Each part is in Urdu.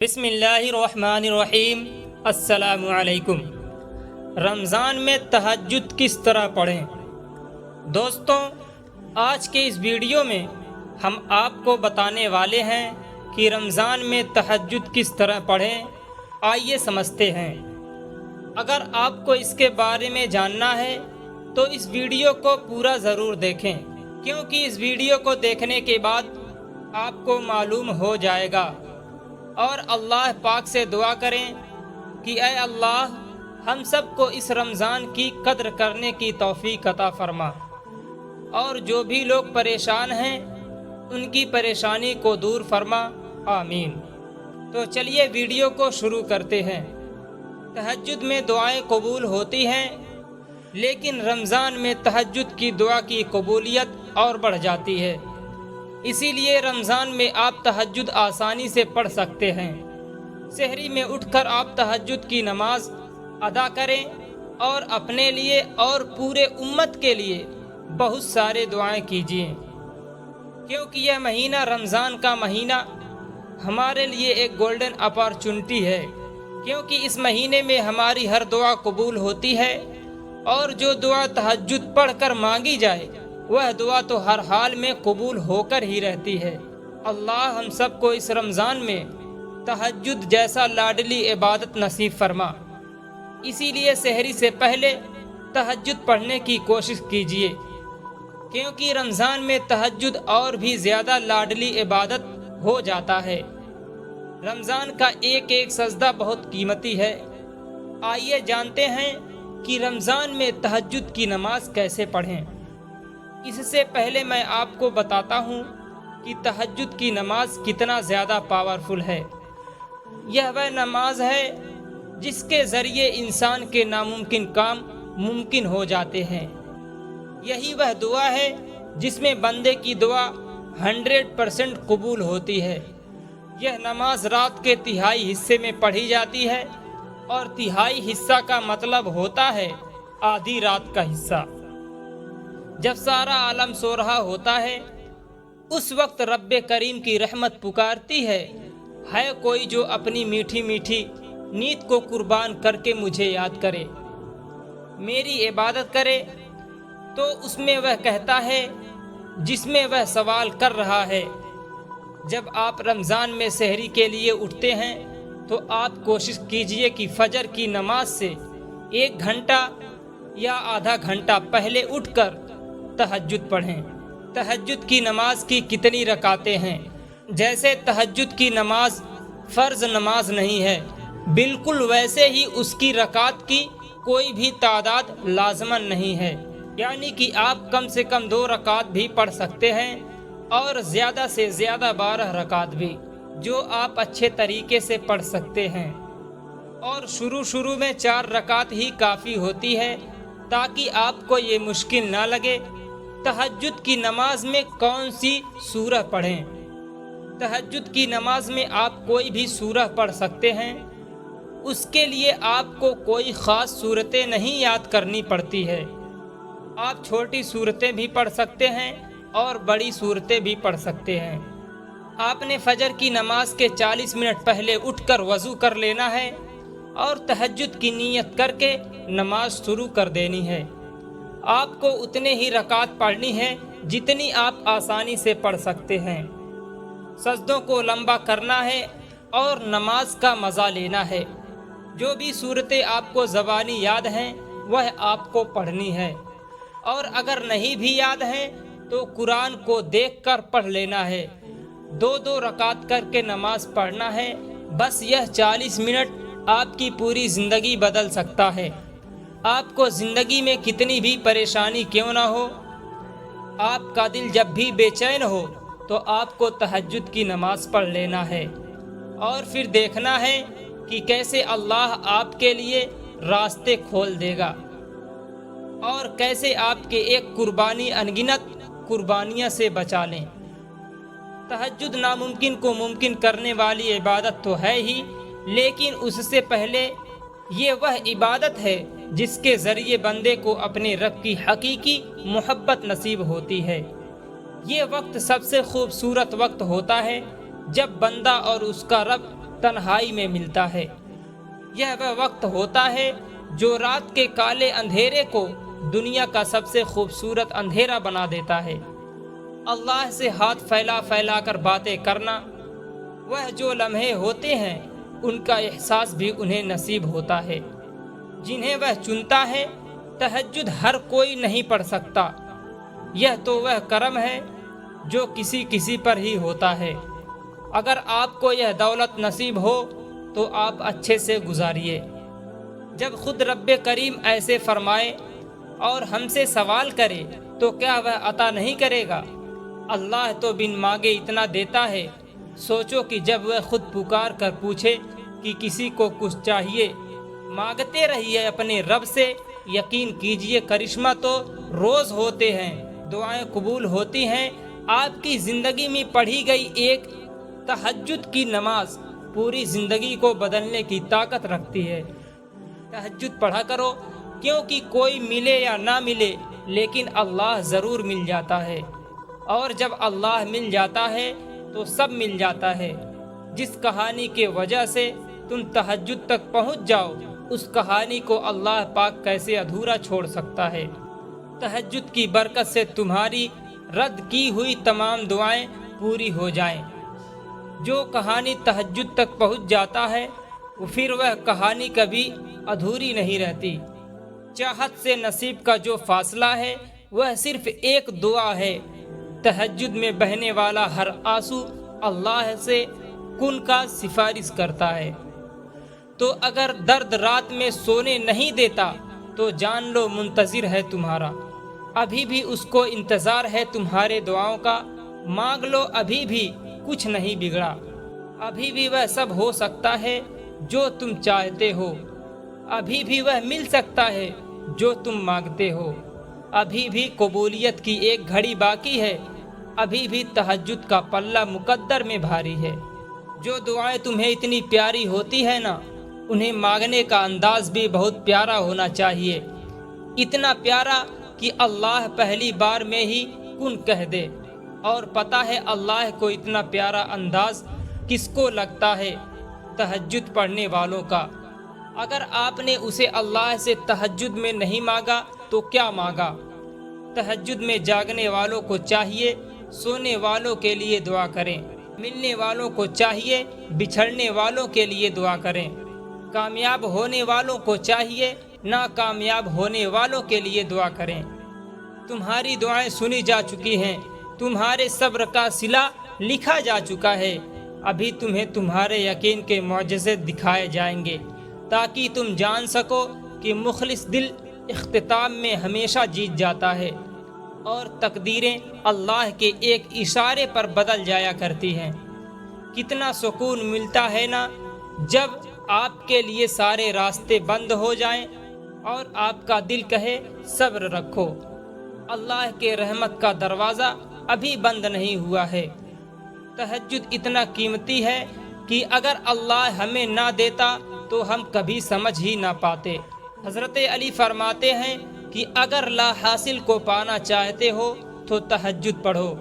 بسم اللہ الرحمن الرحیم۔ السلام علیکم۔ رمضان میں تہجد کس طرح پڑھیں؟ دوستوں، آج کے اس ویڈیو میں ہم آپ کو بتانے والے ہیں کہ رمضان میں تہجد کس طرح پڑھیں۔ آئیے سمجھتے ہیں۔ اگر آپ کو اس کے بارے میں جاننا ہے تو اس ویڈیو کو پورا ضرور دیکھیں، کیونکہ اس ویڈیو کو دیکھنے کے بعد آپ کو معلوم ہو جائے گا، اور اللہ پاک سے دعا کریں کہ اے اللہ، ہم سب کو اس رمضان کی قدر کرنے کی توفیق عطا فرما، اور جو بھی لوگ پریشان ہیں ان کی پریشانی کو دور فرما، آمین۔ تو چلیے ویڈیو کو شروع کرتے ہیں۔ تہجد میں دعائیں قبول ہوتی ہیں، لیکن رمضان میں تہجد کی دعا کی قبولیت اور بڑھ جاتی ہے۔ اسی لیے رمضان میں آپ تہجد آسانی سے پڑھ سکتے ہیں۔ سحری میں اٹھ کر آپ تہجد کی نماز ادا کریں اور اپنے لیے اور پورے امت کے لیے بہت سارے دعائیں کیجیے، کیونکہ یہ مہینہ رمضان کا مہینہ ہمارے لیے ایک گولڈن اپارچونٹی ہے، کیونکہ اس مہینے میں ہماری ہر دعا قبول ہوتی ہے، اور جو دعا تہجد پڑھ کر مانگی جائے وہ دعا تو ہر حال میں قبول ہو کر ہی رہتی ہے۔ اللہ ہم سب کو اس رمضان میں تہجد جیسا لاڈلی عبادت نصیب فرما۔ اسی لیے سحری سے پہلے تہجد پڑھنے کی کوشش کیجیے، کیونکہ رمضان میں تہجد اور بھی زیادہ لاڈلی عبادت ہو جاتا ہے۔ رمضان کا ایک ایک سجدہ بہت قیمتی ہے۔ آئیے جانتے ہیں کہ رمضان میں تہجد کی نماز کیسے پڑھیں۔ اس سے پہلے میں آپ کو بتاتا ہوں کہ تہجد کی نماز کتنا زیادہ پاورفل ہے۔ یہ وہ نماز ہے جس کے ذریعے انسان کے ناممکن کام ممکن ہو جاتے ہیں۔ یہی وہ دعا ہے جس میں بندے کی دعا 100% قبول ہوتی ہے۔ یہ نماز رات کے تہائی حصے میں پڑھی جاتی ہے، اور تہائی حصہ کا مطلب ہوتا ہے آدھی رات کا حصہ۔ جب سارا عالم سو رہا ہوتا ہے، اس وقت رب کریم کی رحمت پکارتی ہے کوئی جو اپنی میٹھی میٹھی نیت کو قربان کر کے مجھے یاد کرے، میری عبادت کرے۔ تو اس میں وہ کہتا ہے جس میں وہ سوال کر رہا ہے۔ جب آپ رمضان میں سحری کے لیے اٹھتے ہیں تو آپ کوشش کیجئے کہ فجر کی نماز سے 1 گھنٹہ یا آدھا گھنٹہ پہلے اٹھ کر تہجد پڑھیں۔ تہجد کی نماز کی کتنی رکعتیں ہیں؟ جیسے تہجد کی نماز فرض نماز نہیں ہے، بالکل ویسے ہی اس کی رکعت کی کوئی بھی تعداد لازماً نہیں ہے، یعنی کہ آپ کم سے کم 2 رکعت بھی پڑھ سکتے ہیں، اور زیادہ سے زیادہ 12 رکعت بھی، جو آپ اچھے طریقے سے پڑھ سکتے ہیں۔ اور شروع میں 4 رکعت ہی کافی ہوتی ہے، تاکہ آپ کو یہ مشکل نہ لگے تہجد کی نماز میں کون سی سورہ پڑھیں۔ تہجد کی نماز میں آپ کوئی بھی سورہ پڑھ سکتے ہیں۔ اس کے لیے آپ کو کوئی خاص صورتیں نہیں یاد کرنی پڑتی ہے۔ آپ چھوٹی صورتیں بھی پڑھ سکتے ہیں اور بڑی صورتیں بھی پڑھ سکتے ہیں۔ آپ نے فجر کی نماز کے 40 منٹ پہلے اٹھ کر وضو کر لینا ہے، اور تہجد کی نیت کر کے نماز شروع کر دینی ہے۔ آپ کو اتنے ہی رکعت پڑھنی ہے جتنی آپ آسانی سے پڑھ سکتے ہیں۔ سجدوں کو لمبا کرنا ہے اور نماز کا مزہ لینا ہے۔ جو بھی صورتیں آپ کو زبانی یاد ہیں وہ آپ کو پڑھنی ہے، اور اگر نہیں بھی یاد ہیں تو قرآن کو دیکھ کر پڑھ لینا ہے۔ 2 رکعت کر کے نماز پڑھنا ہے۔ بس یہ 40 منٹ آپ کی پوری زندگی بدل سکتا ہے۔ آپ کو زندگی میں کتنی بھی پریشانی کیوں نہ ہو، آپ کا دل جب بھی بے چین ہو تو آپ کو تہجد کی نماز پڑھ لینا ہے، اور پھر دیکھنا ہے کہ کیسے اللہ آپ کے لیے راستے کھول دے گا، اور کیسے آپ کے ایک قربانی انگنت قربانیاں سے بچا لیں۔ تہجد ناممکن کو ممکن کرنے والی عبادت تو ہے ہی، لیکن اس سے پہلے یہ وہ عبادت ہے جس کے ذریعے بندے کو اپنے رب کی حقیقی محبت نصیب ہوتی ہے۔ یہ وقت سب سے خوبصورت وقت ہوتا ہے جب بندہ اور اس کا رب تنہائی میں ملتا ہے۔ یہ وہ وقت ہوتا ہے جو رات کے کالے اندھیرے کو دنیا کا سب سے خوبصورت اندھیرا بنا دیتا ہے۔ اللہ سے ہاتھ پھیلا پھیلا کر باتیں کرنا، وہ جو لمحے ہوتے ہیں ان کا احساس بھی انہیں نصیب ہوتا ہے جنہیں وہ چنتا ہے۔ تہجد ہر کوئی نہیں پڑھ سکتا، یہ تو وہ کرم ہے جو کسی کسی پر ہی ہوتا ہے۔ اگر آپ کو یہ دولت نصیب ہو تو آپ اچھے سے گزاریے۔ جب خود رب کریم ایسے فرمائے اور ہم سے سوال کرے تو کیا وہ عطا نہیں کرے گا؟ اللہ تو بن مانگے اتنا دیتا ہے۔ سوچو کہ جب وہ خود پکار کر پوچھے کہ کسی کو کچھ چاہیے، مانگتے رہیے اپنے رب سے، یقین کیجئے کرشمہ تو روز ہوتے ہیں، دعائیں قبول ہوتی ہیں۔ آپ کی زندگی میں پڑھی گئی ایک تہجد کی نماز پوری زندگی کو بدلنے کی طاقت رکھتی ہے۔ تہجد پڑھا کرو، کیونکہ کوئی ملے یا نہ ملے لیکن اللہ ضرور مل جاتا ہے، اور جب اللہ مل جاتا ہے تو سب مل جاتا ہے۔ جس کہانی کے وجہ سے تم تہجد تک پہنچ جاؤ، اس کہانی کو اللہ پاک کیسے ادھورا چھوڑ سکتا ہے؟ تہجد کی برکت سے تمہاری رد کی ہوئی تمام دعائیں پوری ہو جائیں۔ جو کہانی تہجد تک پہنچ جاتا ہے پھر وہ کہانی کبھی ادھوری نہیں رہتی۔ چاہت سے نصیب کا جو فاصلہ ہے وہ صرف ایک دعا ہے۔ تہجد میں بہنے والا ہر آنسو اللہ سے کن کا سفارش کرتا ہے۔ تو اگر درد رات میں سونے نہیں دیتا تو جان لو منتظر ہے تمہارا، ابھی بھی اس کو انتظار ہے تمہارے دعاؤں کا۔ مانگ لو، ابھی بھی کچھ نہیں بگڑا، ابھی بھی وہ سب ہو سکتا ہے جو تم چاہتے ہو، ابھی بھی وہ مل سکتا ہے جو تم مانگتے ہو، ابھی بھی قبولیت کی ایک گھڑی باقی ہے، ابھی بھی تہجد کا پلہ مقدر میں بھاری ہے۔ جو دعائیں تمہیں اتنی پیاری ہوتی ہے نا، انہیں مانگنے کا انداز بھی بہت پیارا ہونا چاہیے، اتنا پیارا کہ اللہ پہلی بار میں ہی کن کہہ دے۔ اور پتہ ہے اللہ کو اتنا پیارا انداز کس کو لگتا ہے؟ تہجد پڑھنے والوں کا۔ اگر آپ نے اسے اللہ سے تہجد میں نہیں مانگا تو کیا مانگا؟ تہجد میں جاگنے والوں کو چاہیے سونے والوں کے لیے دعا کریں، ملنے والوں کو چاہیے بچھڑنے والوں کے لیے دعا کریں، کامیاب ہونے والوں کو چاہیے ناکامیاب ہونے والوں کے لیے دعا کریں۔ تمہاری دعائیں سنی جا چکی ہیں، تمہارے صبر کا صلہ لکھا جا چکا ہے۔ ابھی تمہیں تمہارے یقین کے معجزے دکھائے جائیں گے تاکہ تم جان سکو کہ مخلص دل اختتام میں ہمیشہ جیت جاتا ہے، اور تقدیریں اللہ کے ایک اشارے پر بدل جایا کرتی ہیں۔ کتنا سکون ملتا ہے نا جب آپ کے لیے سارے راستے بند ہو جائیں اور آپ کا دل کہے صبر رکھو، اللہ کے رحمت کا دروازہ ابھی بند نہیں ہوا ہے۔ تہجد اتنا قیمتی ہے کہ اگر اللہ ہمیں نہ دیتا تو ہم کبھی سمجھ ہی نہ پاتے۔ حضرت علی فرماتے ہیں کہ اگر لا حاصل کو پانا چاہتے ہو تو تہجد پڑھو،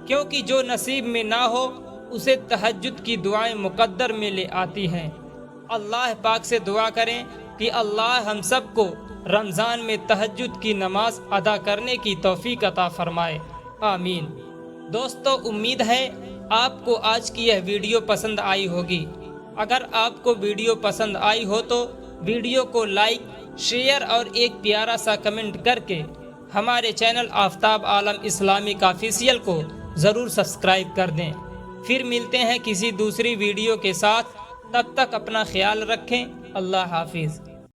کیونکہ جو نصیب میں نہ ہو اسے تہجد کی دعائیں مقدر میں لے آتی ہیں۔ اللہ پاک سے دعا کریں کہ اللہ ہم سب کو رمضان میں تہجد کی نماز ادا کرنے کی توفیق عطا فرمائے، آمین۔ دوستو، امید ہے آپ کو آج کی یہ ویڈیو پسند آئی ہوگی۔ اگر آپ کو ویڈیو پسند آئی ہو تو ویڈیو کو لائک، شیئر اور ایک پیارا سا کمنٹ کر کے ہمارے channel Aftab Alam Islamic official کو ضرور سبسکرائب کر دیں۔ پھر ملتے ہیں کسی دوسری ویڈیو کے ساتھ، تب تک اپنا خیال رکھیں، اللہ حافظ۔